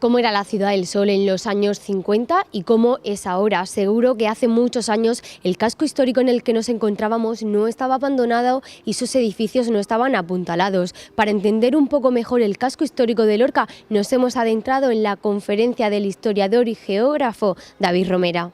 cómo era la Ciudad del Sol en los años 50 y cómo es ahora. Seguro que hace muchos años el casco histórico en el que nos encontrábamos no estaba abandonado y sus edificios no estaban apuntalados. Para entender un poco mejor el casco histórico de Lorca, nos hemos adentrado en la conferencia del historiador y geógrafo David Romera.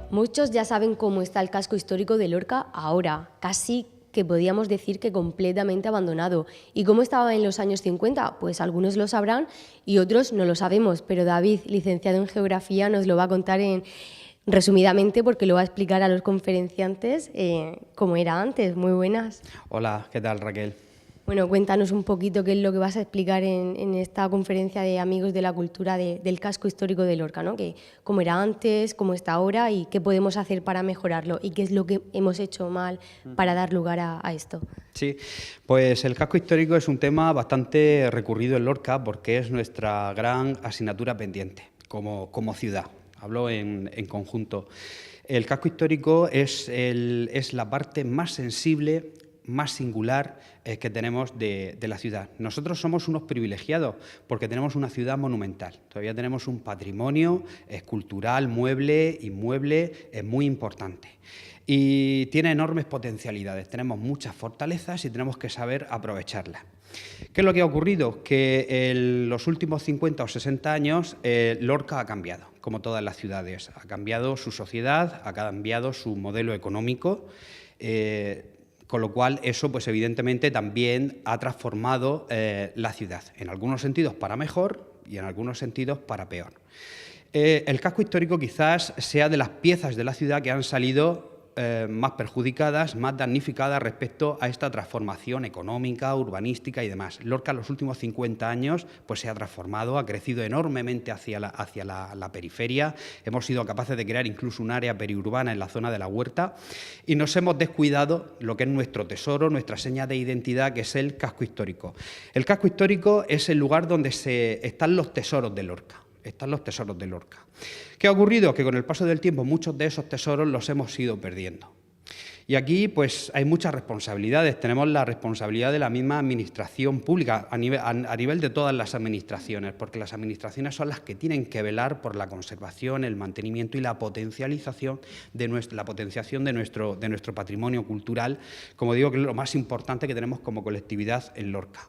Muchos ya saben cómo está el casco histórico de Lorca ahora, casi que podríamos decir que completamente abandonado. ¿Y cómo estaba en los años 50? Pues algunos lo sabrán y otros no lo sabemos, pero David, licenciado en Geografía, nos lo va a contar resumidamente porque lo va a explicar a los conferenciantes cómo era antes. Muy buenas. Hola, ¿qué tal, Raquel? Bueno, cuéntanos un poquito qué es lo que vas a explicar en esta conferencia de Amigos de la Cultura del casco histórico de Lorca, ¿no? Que cómo era antes, cómo está ahora y qué podemos hacer para mejorarlo y qué es lo que hemos hecho mal para dar lugar a esto. Sí, pues el casco histórico es un tema bastante recurrido en Lorca porque es nuestra gran asignatura pendiente como ciudad. Hablo en conjunto. El casco histórico es la parte más sensible, más singular que tenemos de la ciudad. Nosotros somos unos privilegiados porque tenemos una ciudad monumental. Todavía tenemos un patrimonio cultural, mueble, inmueble, muy importante. Y tiene enormes potencialidades. Tenemos muchas fortalezas y tenemos que saber aprovecharlas. ¿Qué es lo que ha ocurrido? Que en los últimos 50 o 60 años Lorca ha cambiado, como todas las ciudades. Ha cambiado su sociedad, ha cambiado su modelo económico, con lo cual eso pues evidentemente también ha transformado la ciudad, en algunos sentidos para mejor y en algunos sentidos para peor. El casco histórico quizás sea de las piezas de la ciudad que han salido más perjudicadas, más damnificadas respecto a esta transformación económica, urbanística y demás. Lorca en los últimos 50 años pues, se ha transformado, ha crecido enormemente hacia la periferia. Hemos sido capaces de crear incluso un área periurbana en la zona de la Huerta y nos hemos descuidado lo que es nuestro tesoro, nuestra seña de identidad, que es el casco histórico. El casco histórico es el lugar donde están los tesoros de Lorca. Están los tesoros de Lorca. ¿Qué ha ocurrido? Que con el paso del tiempo muchos de esos tesoros los hemos ido perdiendo. Y aquí pues hay muchas responsabilidades. Tenemos la responsabilidad de la misma administración pública a nivel de todas las administraciones, porque las administraciones son las que tienen que velar por la conservación, el mantenimiento y la potenciación de nuestro patrimonio cultural, como digo, que es lo más importante que tenemos como colectividad en Lorca.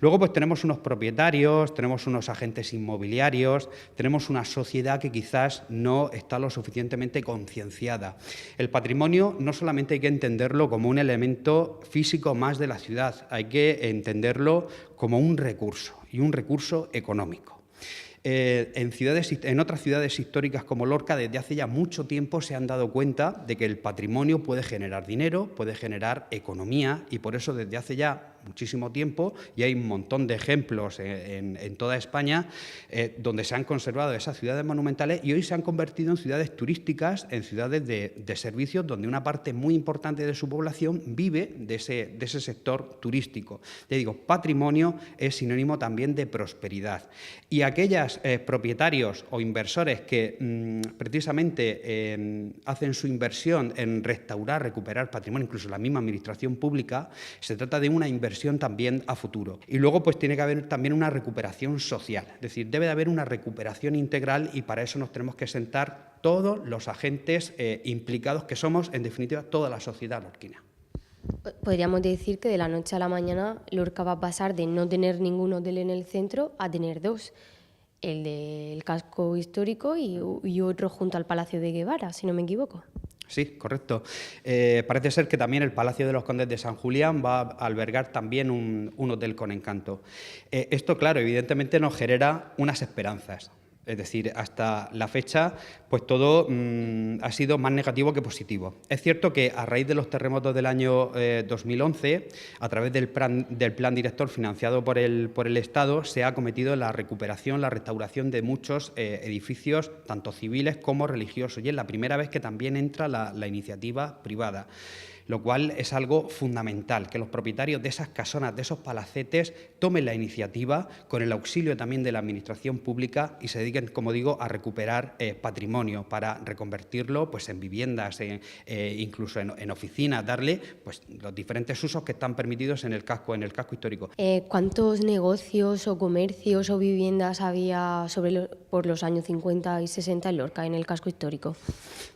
Luego pues tenemos unos propietarios, tenemos unos agentes inmobiliarios, tenemos una sociedad que quizás no está lo suficientemente concienciada. El patrimonio no solamente hay que entenderlo como un elemento físico más de la ciudad, hay que entenderlo como un recurso y un recurso económico. En otras ciudades históricas como Lorca desde hace ya mucho tiempo se han dado cuenta de que el patrimonio puede generar dinero, puede generar economía y por eso desde hace ya muchísimo tiempo, y hay un montón de ejemplos en toda España donde se han conservado esas ciudades monumentales y hoy se han convertido en ciudades turísticas, en ciudades de servicios donde una parte muy importante de su población vive de ese sector turístico. Ya digo, patrimonio es sinónimo también de prosperidad. Y aquellos propietarios o inversores que precisamente hacen su inversión en restaurar, recuperar patrimonio, incluso la misma administración pública, se trata de una inversión también a futuro. Y luego pues tiene que haber también una recuperación social, es decir, debe de haber una recuperación integral y para eso nos tenemos que sentar todos los agentes implicados que somos, en definitiva, toda la sociedad lorquina. Podríamos decir que de la noche a la mañana Lorca va a pasar de no tener ningún hotel en el centro a tener dos, el del casco histórico y otro junto al Palacio de Guevara, si no me equivoco. Sí, correcto. Parece ser que también el Palacio de los Condes de San Julián va a albergar también un hotel con encanto. Esto, claro, evidentemente nos genera unas esperanzas. Es decir, hasta la fecha, pues todo ha sido más negativo que positivo. Es cierto que a raíz de los terremotos del año 2011, a través del plan director financiado por el Estado, se ha acometido la recuperación, la restauración de muchos edificios, tanto civiles como religiosos. Y es la primera vez que también entra la iniciativa privada, lo cual es algo fundamental, que los propietarios de esas casonas, de esos palacetes, tomen la iniciativa con el auxilio también de la Administración pública y se dediquen, como digo, a recuperar patrimonio para reconvertirlo pues, en viviendas, incluso en oficinas, darle pues, los diferentes usos que están permitidos en el casco histórico. ¿Cuántos negocios o comercios o viviendas había por los años 50 y 60 en Lorca, en el casco histórico?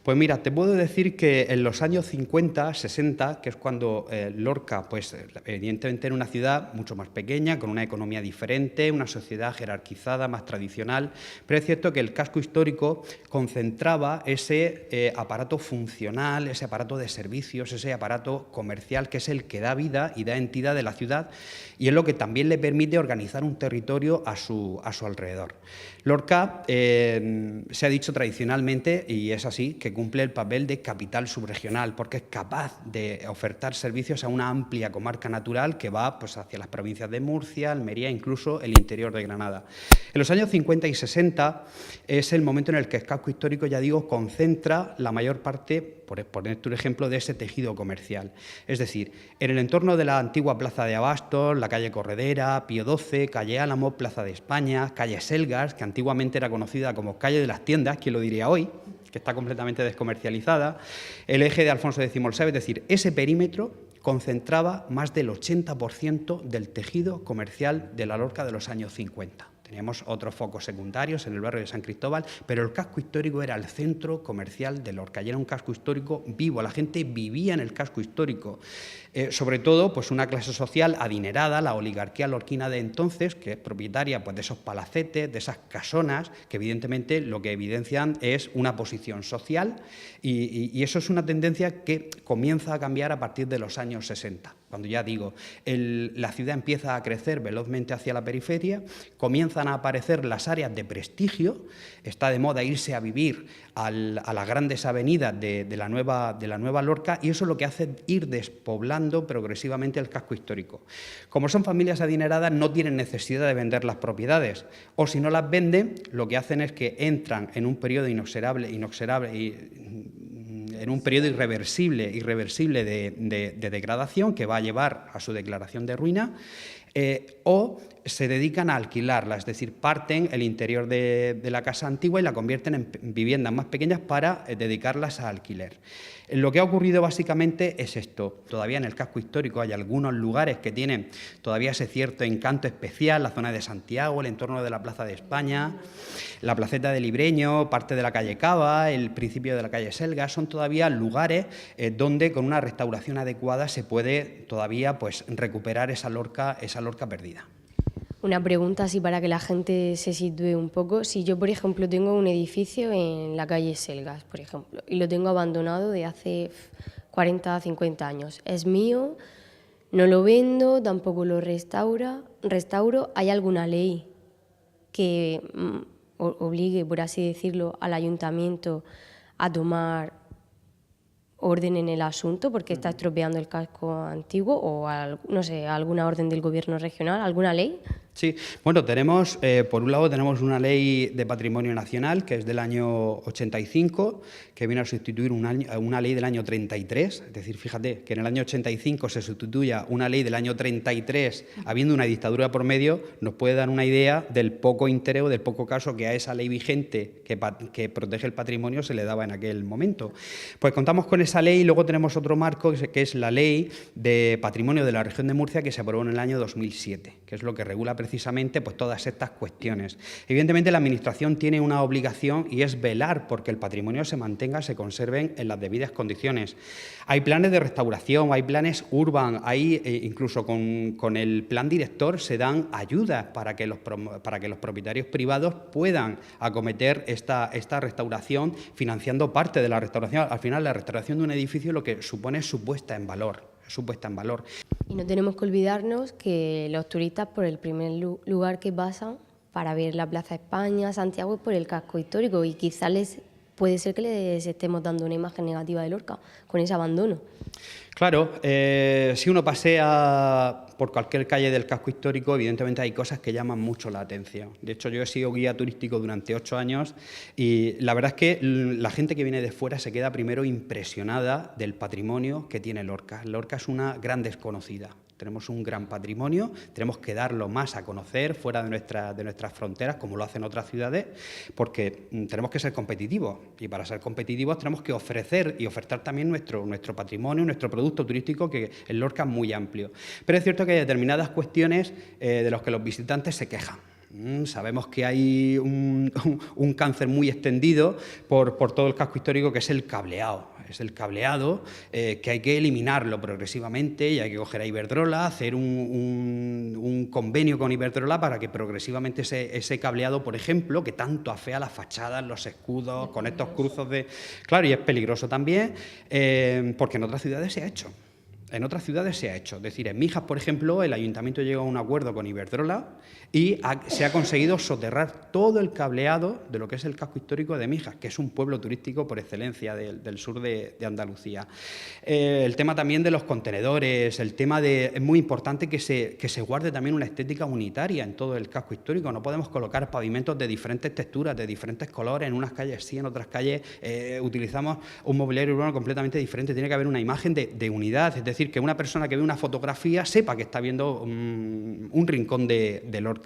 Pues mira, te puedo decir que en los años 50, 60, que es cuando Lorca, pues evidentemente era una ciudad mucho más pequeña, con una economía diferente, una sociedad jerarquizada, más tradicional, pero es cierto que el casco histórico concentraba ese aparato funcional, ese aparato de servicios, ese aparato comercial que es el que da vida y da entidad de la ciudad y es lo que también le permite organizar un territorio a su alrededor. Lorca se ha dicho tradicionalmente, y es así, que cumple el papel de capital subregional, porque es capaz de ofertar servicios a una amplia comarca natural que va pues, hacia las provincias de Murcia, Almería, incluso el interior de Granada. En los años 50 y 60 es el momento en el que el casco histórico, ya digo, concentra la mayor parte, por ponerte un ejemplo, de ese tejido comercial. Es decir, en el entorno de la antigua Plaza de Abastos, la calle Corredera, Pío XII, calle Álamo, Plaza de España, calle Selgas, que antiguamente era conocida como calle de las tiendas, ¿quién lo diría hoy?, que está completamente descomercializada, el eje de Alfonso X el Sabio, es decir, ese perímetro concentraba más del 80% del tejido comercial de la Lorca de los años 50. Teníamos otros focos secundarios en el barrio de San Cristóbal, pero el casco histórico era el centro comercial de Lorca y era un casco histórico vivo, la gente vivía en el casco histórico. Sobre todo, pues una clase social adinerada, la oligarquía lorquina de entonces, que es propietaria pues, de esos palacetes, de esas casonas, que evidentemente lo que evidencian es una posición social y eso es una tendencia que comienza a cambiar a partir de los años 60. Cuando ya digo, la ciudad empieza a crecer velozmente hacia la periferia, comienzan a aparecer las áreas de prestigio, está de moda irse a vivir a las grandes avenidas de la nueva Lorca y eso es lo que hace ir despoblando progresivamente el casco histórico. Como son familias adineradas, no tienen necesidad de vender las propiedades o si no las venden, lo que hacen es que entran en un periodo en un periodo irreversible de degradación que va a llevar a su declaración de ruina o se dedican a alquilarla, es decir, parten el interior de la casa antigua y la convierten en viviendas más pequeñas para dedicarlas a alquiler. Lo que ha ocurrido básicamente es esto. Todavía en el casco histórico hay algunos lugares que tienen todavía ese cierto encanto especial, la zona de Santiago, el entorno de la Plaza de España, la placeta de Libreño, parte de la calle Cava, el principio de la calle Selgas, son todavía lugares donde con una restauración adecuada se puede todavía pues, recuperar esa Lorca perdida. Una pregunta así para que la gente se sitúe un poco. Si yo, por ejemplo, tengo un edificio en la calle Selgas, por ejemplo, y lo tengo abandonado de hace 40, 50 años, es mío, no lo vendo, tampoco lo restauro, ¿hay alguna ley que obligue, por así decirlo, al ayuntamiento a tomar orden en el asunto porque está estropeando el casco antiguo o, no sé, alguna orden del gobierno regional, alguna ley? Sí, bueno, tenemos, por un lado tenemos una ley de patrimonio nacional que es del año 85, que viene a sustituir una ley del año 33, es decir, fíjate que en el año 85 se sustituya una ley del año 33 habiendo una dictadura por medio, nos puede dar una idea del poco interés o del poco caso que a esa ley vigente que protege el patrimonio se le daba en aquel momento. Pues contamos con esa ley y luego tenemos otro marco que es la ley de patrimonio de la región de Murcia que se aprobó en el año 2007, que es lo que regula precisamente pues, todas estas cuestiones. Evidentemente la Administración tiene una obligación y es velar porque el patrimonio se mantenga, se conserven en las debidas condiciones. Hay planes de restauración, hay planes urban, hay incluso con el plan director se dan ayudas para que los propietarios privados puedan acometer esta restauración financiando parte de la restauración. Al final la restauración de un edificio lo que supone es su puesta en valor. Y no tenemos que olvidarnos que los turistas por el primer lugar que pasan para ver la Plaza España, Santiago, es por el casco histórico y quizás puede ser que les estemos dando una imagen negativa de Lorca con ese abandono. Claro, si uno pasea por cualquier calle del casco histórico, evidentemente hay cosas que llaman mucho la atención. De hecho, yo he sido guía turístico durante 8 años y la verdad es que la gente que viene de fuera se queda primero impresionada del patrimonio que tiene Lorca. Lorca es una gran desconocida. Tenemos un gran patrimonio, tenemos que darlo más a conocer fuera de nuestras fronteras, como lo hacen otras ciudades, porque tenemos que ser competitivos. Y para ser competitivos tenemos que ofrecer y ofertar también nuestro patrimonio, nuestro producto turístico, que en Lorca es muy amplio. Pero es cierto que hay determinadas cuestiones de las que los visitantes se quejan. Sabemos que hay un cáncer muy extendido por todo el casco histórico, que es el cableado. Es el cableado que hay que eliminarlo progresivamente y hay que coger a Iberdrola, hacer un convenio con Iberdrola para que progresivamente ese cableado, por ejemplo, que tanto afea las fachadas, los escudos, con estos cruzos de... Claro, y es peligroso también porque en otras ciudades se ha hecho. En otras ciudades se ha hecho. Es decir, en Mijas, por ejemplo, el ayuntamiento llegó a un acuerdo con Iberdrola y se ha conseguido soterrar todo el cableado de lo que es el casco histórico de Mijas, que es un pueblo turístico por excelencia del sur de Andalucía. El tema también de los contenedores, el tema de... Es muy importante que se guarde también una estética unitaria en todo el casco histórico. No podemos colocar pavimentos de diferentes texturas, de diferentes colores, en unas calles sí, en otras calles utilizamos un mobiliario urbano completamente diferente. Tiene que haber una imagen de unidad, es decir, que una persona que ve una fotografía sepa que está viendo un rincón de Lorca.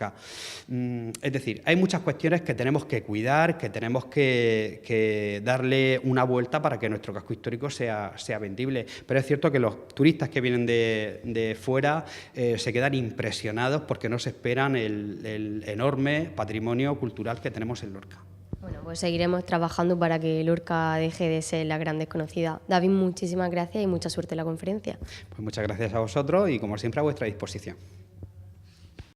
Es decir, hay muchas cuestiones que tenemos que cuidar, que tenemos que darle una vuelta para que nuestro casco histórico sea vendible. Pero es cierto que los turistas que vienen de fuera se quedan impresionados porque no se esperan el enorme patrimonio cultural que tenemos en Lorca. Bueno, pues seguiremos trabajando para que Lorca deje de ser la gran desconocida. David, muchísimas gracias y mucha suerte en la conferencia. Pues muchas gracias a vosotros y, como siempre, a vuestra disposición.